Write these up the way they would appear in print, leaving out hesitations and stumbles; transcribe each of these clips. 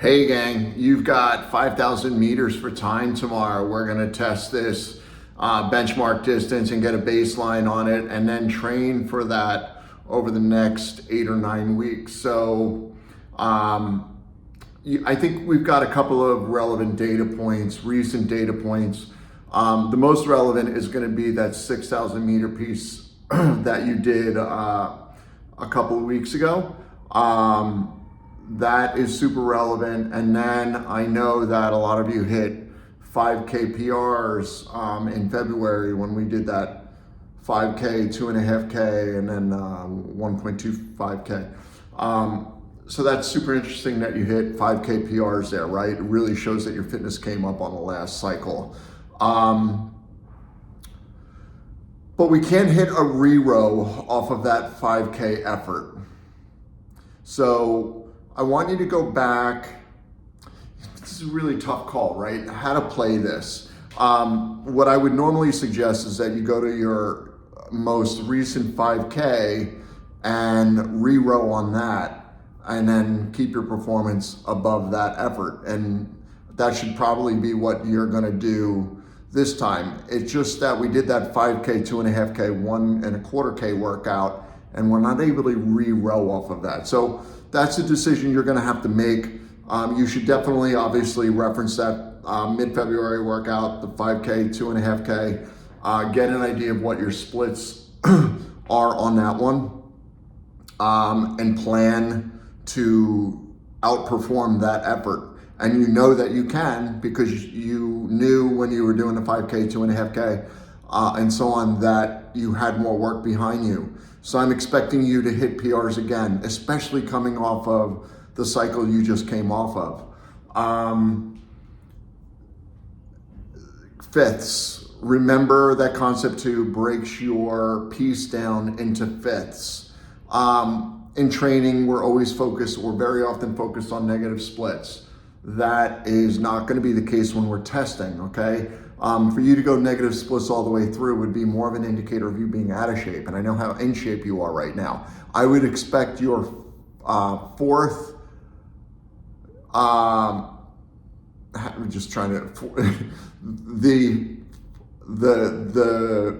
Hey gang, you've got 5,000 meters for time tomorrow. We're gonna test this benchmark distance and get a baseline on it and then train for that over the next 8 or 9 weeks. So I think we've got a couple of relevant data points, recent data points. The most relevant is gonna be that 6,000 meter piece that you did a couple of weeks ago. That is super relevant. And then I know that a lot of you hit 5K PRs in February when we did that 5K, 2.5K, and then 1.25K. So that's super interesting that you hit 5K PRs there, right? It really shows that your fitness came up on the last cycle. But we can't hit a re-row off of that 5K effort. So I want you to go back. This is a really tough call, right? How to play this. What I would normally suggest is that you go to your most recent 5K and re-row on that, and then keep your performance above that effort. And that should probably be what you're gonna do this time. It's just that we did that 5K, 2.5K, 1.25K workout, and we're not able to re-row off of that. So that's a decision you're gonna have to make. You should definitely, obviously, reference that mid-February workout, the 5K, 2.5K, get an idea of what your splits are on that one, and plan to outperform that effort. And you know that you can because you knew when you were doing the 5K, 2.5K, and so on, that you had more work behind you. So I'm expecting you to hit PRs again, especially coming off of the cycle you just came off of. Fifths. Remember that concept 2 breaks your piece down into fifths. In training, we're very often focused on negative splits. That is not going to be the case when we're testing, okay? For you to go negative splits all the way through would be more of an indicator of you being out of shape, and I know how in shape you are right now. I would expect your fourth, I'm just trying to, the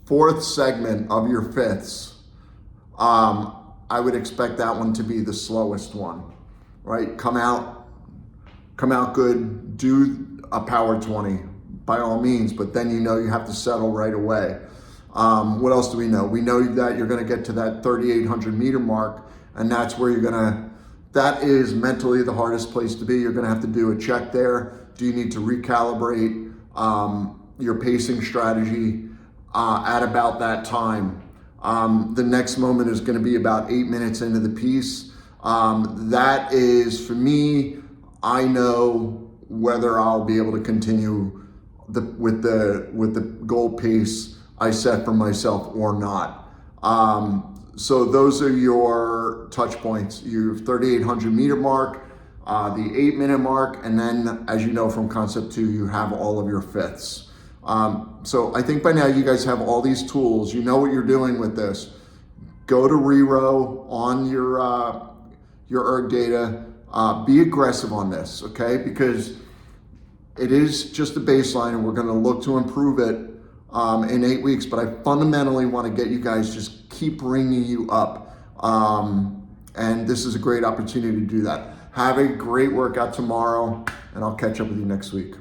fourth segment of your fifths, I would expect that one to be the slowest one, right? Come out good, do a power 20 by all means, but then you know you have to settle right away. What else do we know? We know that you're gonna get to that 3,800 meter mark, and that's where that is mentally the hardest place to be. You're gonna have to do a check there. Do you need to recalibrate your pacing strategy at about that time? The next moment is gonna be about 8 minutes into the piece. That is, for me, I know whether I'll be able to continue with the goal pace I set for myself or not. So those are your touch points: your 3,800 meter mark, the 8 minute mark, and then, as you know from concept 2, you have all of your fifths. So I think by now you guys have all these tools. You know what you're doing with this. Go to re-row on your erg data. Be aggressive on this, okay? Because it is just a baseline, and we're gonna look to improve it in 8 weeks, but I fundamentally wanna get you guys, just keep bringing you up. And this is a great opportunity to do that. Have a great workout tomorrow, and I'll catch up with you next week.